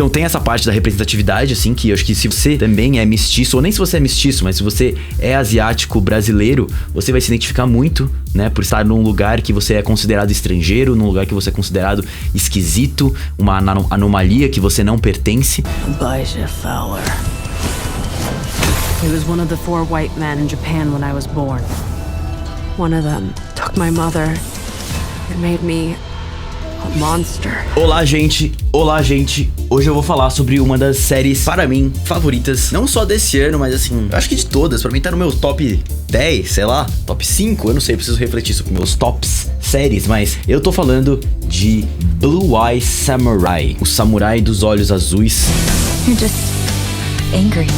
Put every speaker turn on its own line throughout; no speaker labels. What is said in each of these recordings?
Então tem essa parte da representatividade, assim, que eu acho que se você também é mestiço, ou nem se você é mestiço, mas se você é asiático brasileiro, você vai se identificar muito, né, por estar num lugar que você é considerado estrangeiro, num lugar que você é considerado esquisito, uma anomalia que você não pertence.
Elijah Fowler. He was one of the 4 white men in Japan when I was born. One of them took my mother and made me a monster.
Olá, gente. Olá, gente. Hoje eu vou falar sobre uma das séries, para mim, favoritas. Não só desse ano, mas assim, eu acho que de todas. Pra mim tá no meu top 10, sei lá, top 5. Eu não sei, eu preciso refletir sobre meus tops séries. Mas eu tô falando de Blue Eye Samurai. O samurai dos olhos azuis.
You're just angry.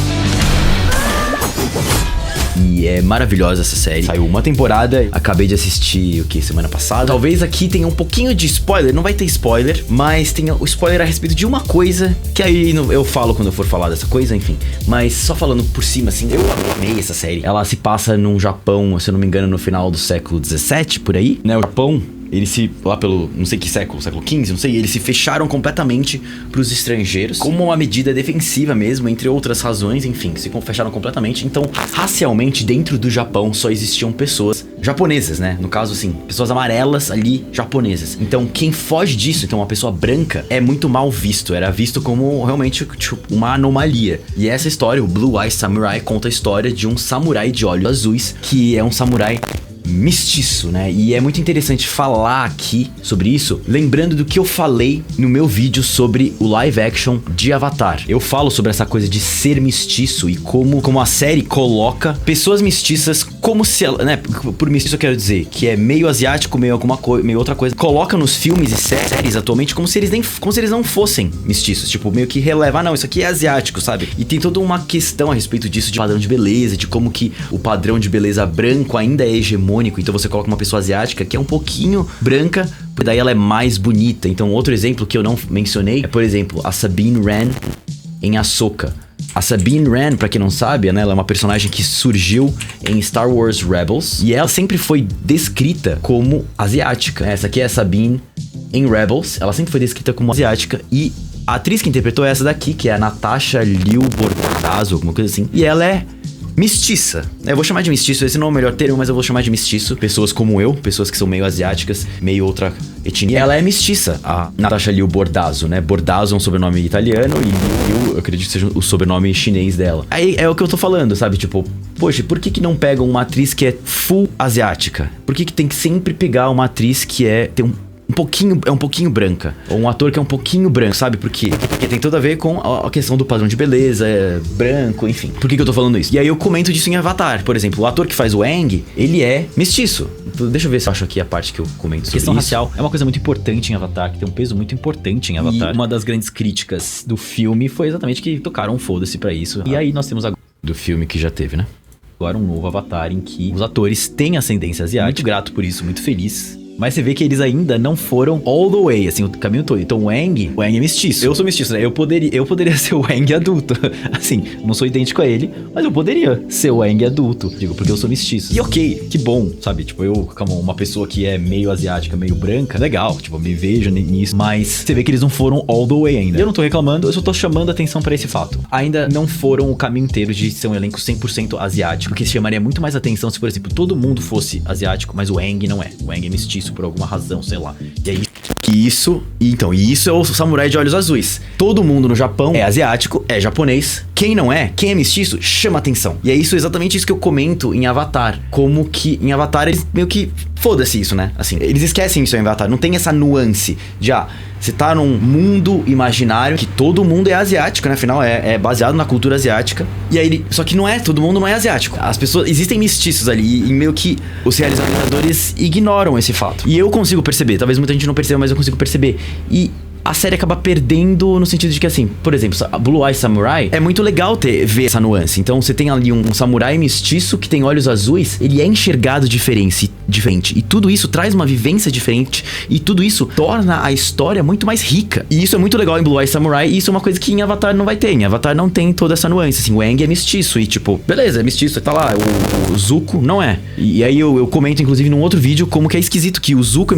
E é maravilhosa essa série. Saiu uma temporada, acabei de assistir, semana passada. Talvez aqui tenha um pouquinho de spoiler, não vai ter spoiler, mas tem o spoiler a respeito de uma coisa, que aí eu falo quando eu for falar dessa coisa, enfim. Mas só falando por cima, assim, eu amei essa série. Ela se passa num Japão, se eu não me engano, no final do século 17, por aí, né? O Japão, eles se, lá pelo, não sei que século 15, não sei, eles se fecharam completamente pros estrangeiros, como uma medida defensiva mesmo, entre outras razões, enfim, se fecharam completamente. Então, racialmente, dentro do Japão, só existiam pessoas japonesas, né? No caso, assim, pessoas amarelas ali, japonesas. Então, quem foge disso, então uma pessoa branca, é muito mal visto, era visto como realmente, tipo, uma anomalia. E essa história, o Blue Eye Samurai, conta a história de um samurai de olhos azuis, que é um samurai mestiço, né? E é muito interessante falar aqui sobre isso, lembrando do que eu falei no meu vídeo sobre o live action de Avatar. Eu falo sobre essa coisa de ser mestiço e como a série coloca pessoas mestiças como se ela, né? Por mestiço eu quero dizer que é meio asiático, meio alguma coisa, meio outra coisa. Coloca nos filmes e séries atualmente como se eles não fossem mestiços, tipo, meio que releva, não, isso aqui é asiático, sabe? E tem toda uma questão a respeito disso, de padrão de beleza, de como que o padrão de beleza branco ainda é hegemônico. Então você coloca uma pessoa asiática que é um pouquinho branca, daí ela é mais bonita. Então outro exemplo que eu não mencionei é, por exemplo, a Sabine Wren em Ahsoka. A Sabine Wren, pra quem não sabe, né, ela é uma personagem que surgiu em Star Wars Rebels e ela sempre foi descrita como asiática. Essa aqui é a Sabine em Rebels, ela sempre foi descrita como asiática e a atriz que interpretou é essa daqui, que é a Natasha Liu Bordazzo, alguma coisa assim, e ela é mestiça. Eu vou chamar de mestiço, esse não é o melhor termo, mas eu vou chamar de mestiço. Pessoas como eu, pessoas que são meio asiáticas, meio outra etnia. Ela é mestiça, a Natasha Liu Bordazzo, né? Bordazzo é um sobrenome italiano e Liu, eu acredito que seja o sobrenome chinês dela. Aí é o que eu tô falando, sabe? Tipo, poxa, por que não pegam uma atriz que é full asiática? Por que tem que sempre pegar uma atriz que tem um pouquinho branca, ou um ator que é um pouquinho branco, sabe por quê? Porque tem tudo a ver com a questão do padrão de beleza, branco, enfim. Por que eu tô falando isso? E aí eu comento disso em Avatar, por exemplo, o ator que faz o Aang, ele é mestiço. Deixa eu ver se eu acho aqui a parte que eu comento sobre isso. A questão racial é uma coisa muito importante em Avatar, que tem um peso muito importante em Avatar. E uma das grandes críticas do filme foi exatamente que tocaram um foda-se pra isso. E aí nós temos agora do filme que já teve, né? Agora um novo Avatar em que os atores têm ascendência asiática. Muito grato por isso, muito feliz. Mas você vê que eles ainda não foram all the way, assim, o caminho todo. Então o Aang é mestiço. Eu sou mestiço, né? Eu poderia ser o Aang adulto. Assim, não sou idêntico a ele, mas eu poderia ser o Aang adulto. Digo, porque eu sou mestiço. E ok, que bom, sabe? Tipo, como uma pessoa que é meio asiática, meio branca, legal. Tipo, eu me vejo nisso. Mas você vê que eles não foram all the way ainda. Eu não tô reclamando, eu só tô chamando atenção pra esse fato. Ainda não foram o caminho inteiro de ser um elenco 100% asiático, que chamaria muito mais atenção se, por exemplo, todo mundo fosse asiático, mas o Aang não é. O Aang é mestiço por alguma razão, sei lá. E aí isso é o samurai de olhos azuis. Todo mundo no Japão é asiático, é japonês. Quem não é, quem é mestiço, chama atenção. E é exatamente isso que eu comento em Avatar. Como que em Avatar eles meio que foda-se isso, né? Assim, eles esquecem isso em Avatar. Não tem essa nuance de, você tá num mundo imaginário que todo mundo é asiático, né? Afinal, é baseado na cultura asiática. E aí, só que todo mundo não é asiático. As pessoas, existem mestiços ali e meio que os realizadores ignoram esse fato. E eu consigo perceber, talvez muita gente não perceba, mas eu consigo perceber. E a série acaba perdendo no sentido de que, assim, por exemplo, a Blue Eye Samurai, é muito legal ver essa nuance. Então você tem ali um samurai mestiço que tem olhos azuis, ele é enxergado diferente. E tudo isso traz uma vivência diferente, e tudo isso torna a história muito mais rica. E isso é muito legal em Blue Eye Samurai, e isso é uma coisa que em Avatar não vai ter. Em Avatar não tem toda essa nuance, assim, o Aang é mestiço, e tipo, beleza, é mestiço, tá lá, o Zuko não é. E aí eu comento, inclusive, num outro vídeo, como que é esquisito que o Zuko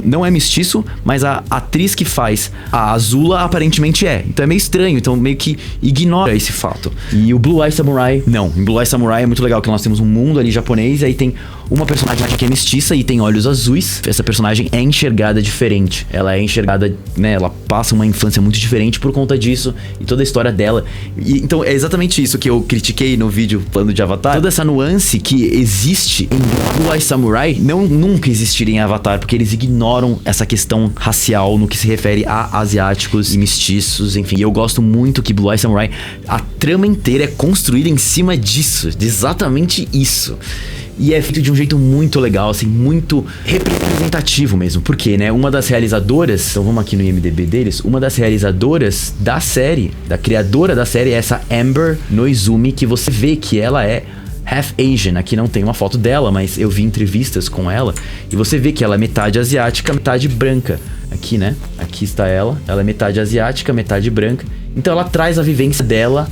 não é mestiço, mas a atriz atriz que faz a Azula aparentemente é. Então é meio estranho, então meio que ignora esse fato. E o Blue Eye Samurai, não. Em Blue Eye Samurai é muito legal que nós temos um mundo ali japonês, e aí tem uma personagem que é mestiça e tem olhos azuis. Essa personagem é enxergada diferente. Ela é enxergada, né, ela passa uma infância muito diferente por conta disso e toda a história dela. E, então é exatamente isso que eu critiquei no vídeo falando de Avatar. Toda essa nuance que existe em Blue Eye Samurai nunca existiria em Avatar, porque eles ignoram essa questão racial no que se refere a asiáticos e mestiços, enfim. E eu gosto muito que Blue Eye Samurai, a trama inteira é construída em cima disso, de exatamente isso. E é feito de um jeito muito legal, assim, muito representativo mesmo. Porque, né, uma das realizadoras, então vamos aqui no IMDb deles, uma das realizadoras da série, da criadora da série, é essa Amber Noizumi, que você vê que ela é half Asian. Aqui não tem uma foto dela, mas eu vi entrevistas com ela, e você vê que ela é metade asiática, metade branca. Aqui, né, aqui está ela é metade asiática, metade branca. Então ela traz a vivência dela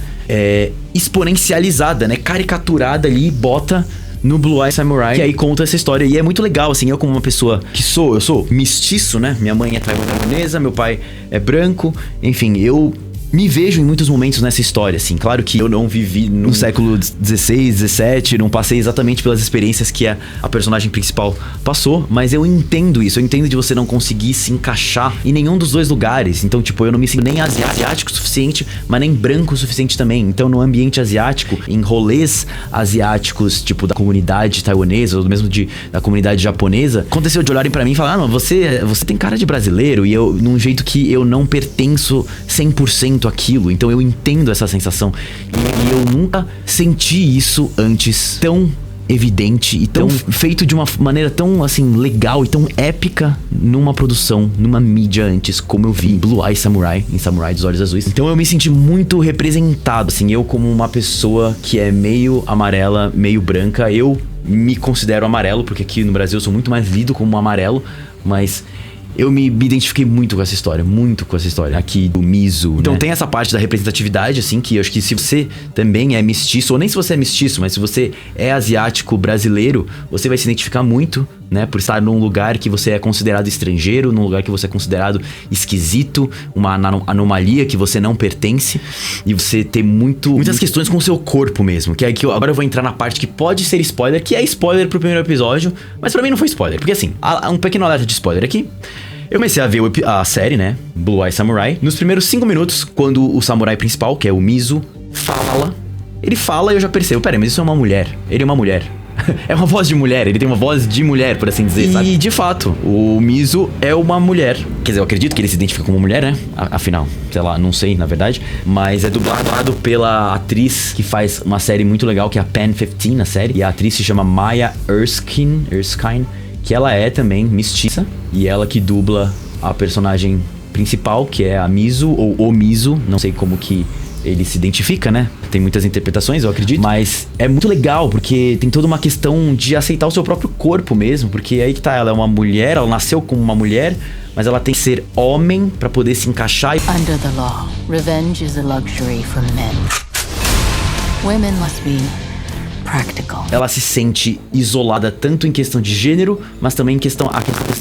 exponencializada, né, caricaturada ali, e bota no Blue Eye Samurai, que aí conta essa história. E é muito legal, assim, eu como uma pessoa que eu sou mestiço, né? Minha mãe é taiwanesa, meu pai é branco, enfim, eu me vejo em muitos momentos nessa história, assim. Claro que eu não vivi no século XVI, XVII, não passei exatamente pelas experiências que a personagem principal passou, mas eu entendo isso, eu entendo de você não conseguir se encaixar em nenhum dos dois lugares. Então, tipo, eu não me sinto nem asiático o suficiente, mas nem branco o suficiente também. Então, no ambiente asiático, em rolês asiáticos, tipo, da comunidade taiwanesa, ou mesmo da comunidade japonesa, aconteceu de olharem pra mim e falar: não, você tem cara de brasileiro, e eu, num jeito que eu não pertenço 100% aquilo, então eu entendo essa sensação, e eu nunca senti isso antes tão evidente e tão feito de uma maneira tão, assim, legal e tão épica numa produção, numa mídia antes, como eu vi em Blue Eye Samurai, em Samurai dos Olhos Azuis. Então eu me senti muito representado, assim, eu como uma pessoa que é meio amarela, meio branca, eu me considero amarelo, porque aqui no Brasil eu sou muito mais lido como um amarelo, mas eu me identifiquei muito com essa história aqui do Mizu, então, né? Tem essa parte da representatividade, assim, que eu acho que se você também é mestiço, ou nem se você é mestiço, mas se você é asiático brasileiro, você vai se identificar muito, né? Por estar num lugar que você é considerado estrangeiro, num lugar que você é considerado esquisito, uma anomalia que você não pertence, e você ter muitas questões com o seu corpo mesmo, que é que agora eu vou entrar na parte que pode ser spoiler, que é spoiler pro primeiro episódio, mas pra mim não foi spoiler, porque assim, há um pequeno alerta de spoiler aqui. Eu comecei a ver a série, né, Blue Eye Samurai. Nos primeiros 5 minutos, quando o samurai principal, que é o Mizu, ele fala e eu já percebo, peraí, mas isso é uma mulher, ele é uma mulher. É uma voz de mulher, ele tem uma voz de mulher, por assim dizer, sabe? E de fato, o Mizu é uma mulher. Quer dizer, eu acredito que ele se identifica como mulher, né? Afinal, sei lá, não sei, na verdade. Mas é dublado pela atriz que faz uma série muito legal, que é a Pen 15, na série. E a atriz se chama Maya Erskine, que ela é também mestiça. E ela que dubla a personagem principal, que é a Mizu, ou o Mizu, não sei como que ele se identifica, né? Tem muitas interpretações, eu acredito. Mas é muito legal, porque tem toda uma questão de aceitar o seu próprio corpo mesmo. Porque aí que tá, ela é uma mulher, ela nasceu como uma mulher, mas ela tem que ser homem pra poder se encaixar.
Under the law, revenge is a luxury for men. Women must be practical.
Ela se sente isolada tanto em questão de gênero, mas também em questão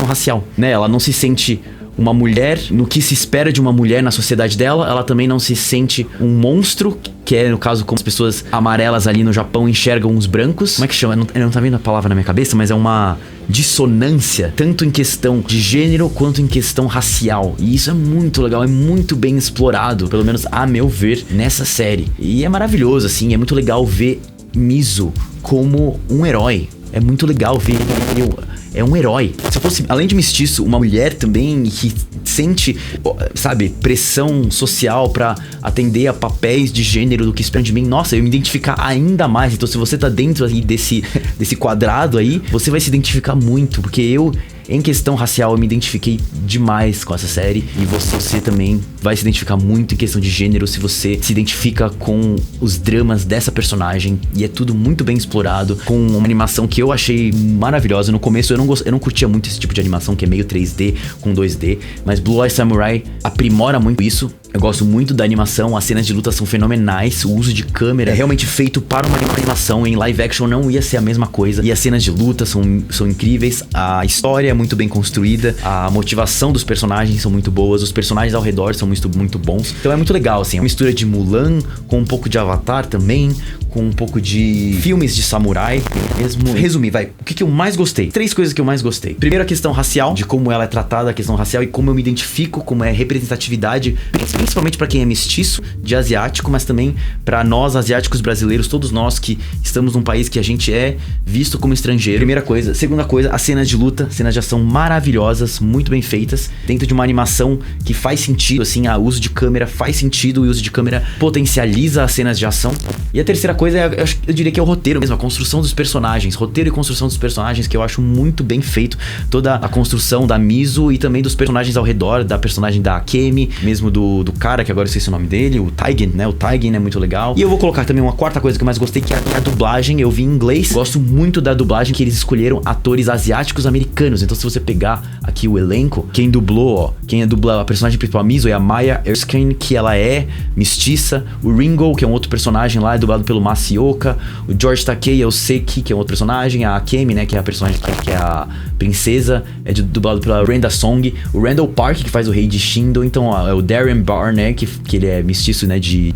racial, né? Ela não se sente uma mulher no que se espera de uma mulher na sociedade dela. Ela também não se sente um monstro, que é, no caso, como as pessoas amarelas ali no Japão enxergam os brancos. Como é que chama? Eu não tá vendo a palavra na minha cabeça, mas é uma dissonância, tanto em questão de gênero quanto em questão racial. E isso é muito legal, é muito bem explorado, pelo menos a meu ver, nessa série. E é maravilhoso, assim, é muito legal ver Mizu como um herói. É muito legal ver ele. É um herói. Se eu fosse, além de mestiço, uma mulher também que sente, sabe, pressão social pra atender a papéis de gênero do que esperam de mim, nossa, eu me identificar ainda mais. Então, se você tá dentro aí desse quadrado aí, você vai se identificar muito, porque eu, em questão racial, eu me identifiquei demais com essa série. E você também vai se identificar muito em questão de gênero se você se identifica com os dramas dessa personagem. E é tudo muito bem explorado, com uma animação que eu achei maravilhosa. No começo eu não curtia muito esse tipo de animação que é meio 3D com 2D, mas Blue Eye Samurai aprimora muito isso. Eu gosto muito da animação, as cenas de luta são fenomenais, o uso de câmera é realmente feito para uma animação. Em live action não ia ser a mesma coisa. E as cenas de luta são incríveis, a história é muito bem construída, a motivação dos personagens são muito boas, os personagens ao redor são muito bons. Então é muito legal, assim, é uma mistura de Mulan com um pouco de Avatar também, com um pouco de filmes de samurai mesmo. Resumir, vai, o que eu mais gostei? 3 coisas que eu mais gostei. Primeiro, a questão racial, de como ela é tratada, a questão racial e como eu me identifico, como é representatividade, principalmente pra quem é mestiço, de asiático, mas também pra nós asiáticos brasileiros, todos nós que estamos num país que a gente é visto como estrangeiro. Primeira coisa. Segunda coisa, as cenas de luta, cenas de ação maravilhosas, muito bem feitas, dentro de uma animação que faz sentido, assim, o uso de câmera faz sentido, o uso de câmera potencializa as cenas de ação. E a terceira coisa, eu diria que é o roteiro mesmo, a construção dos personagens, roteiro e construção dos personagens, que eu acho muito bem feito, toda a construção da Mizu e também dos personagens ao redor, da personagem da Akemi, mesmo do cara, que agora eu esqueci o nome dele, o Taigen, né, o Taigen é muito legal. E eu vou colocar também uma quarta coisa que eu mais gostei, que é a dublagem. Eu vi em inglês, gosto muito da dublagem, que eles escolheram atores asiáticos americanos. Então se você pegar aqui o elenco, quem dublou, ó, quem dubla a personagem principal, a Mizu, é a Maya Erskine, que ela é mestiça. O Ringo, que é um outro personagem lá, é dublado pelo Masioka. O George Takei é o Seki, que é um outro personagem. A Akemi, né, que é a personagem que é a princesa, é dublado pela Brenda Song. O Randall Park, que faz o rei de Shindo. Então, ó, é o Darren Barr, né, que ele é mestiço, né, de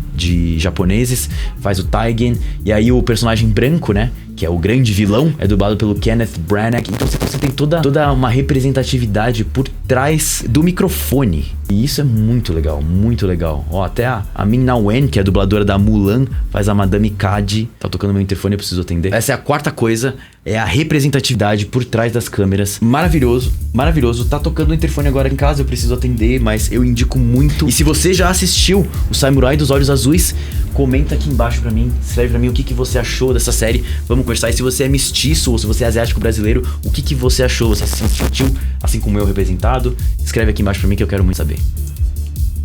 japoneses, faz o Taigen. E aí o personagem branco, né, que é o grande vilão, é dublado pelo Kenneth Branagh. Então você tem toda uma representatividade por trás do microfone. E isso é muito legal, muito legal. Ó, até a Ming-Na Wen, que é a dubladora da Mulan, faz a Madame Kadi. Tá tocando meu interfone, eu preciso atender. Essa é a quarta coisa, é a representatividade por trás das câmeras. Maravilhoso, maravilhoso. Tá tocando o interfone agora em casa, eu preciso atender, mas eu indico muito. E se você já assistiu o Samurai dos Olhos Azuis, comenta aqui embaixo pra mim, escreve pra mim o que você achou dessa série. Vamos conversar. E se você é mestiço ou se você é asiático brasileiro, o que você achou? Você se sentiu assim como eu representado? Escreve aqui embaixo pra mim que eu quero muito saber.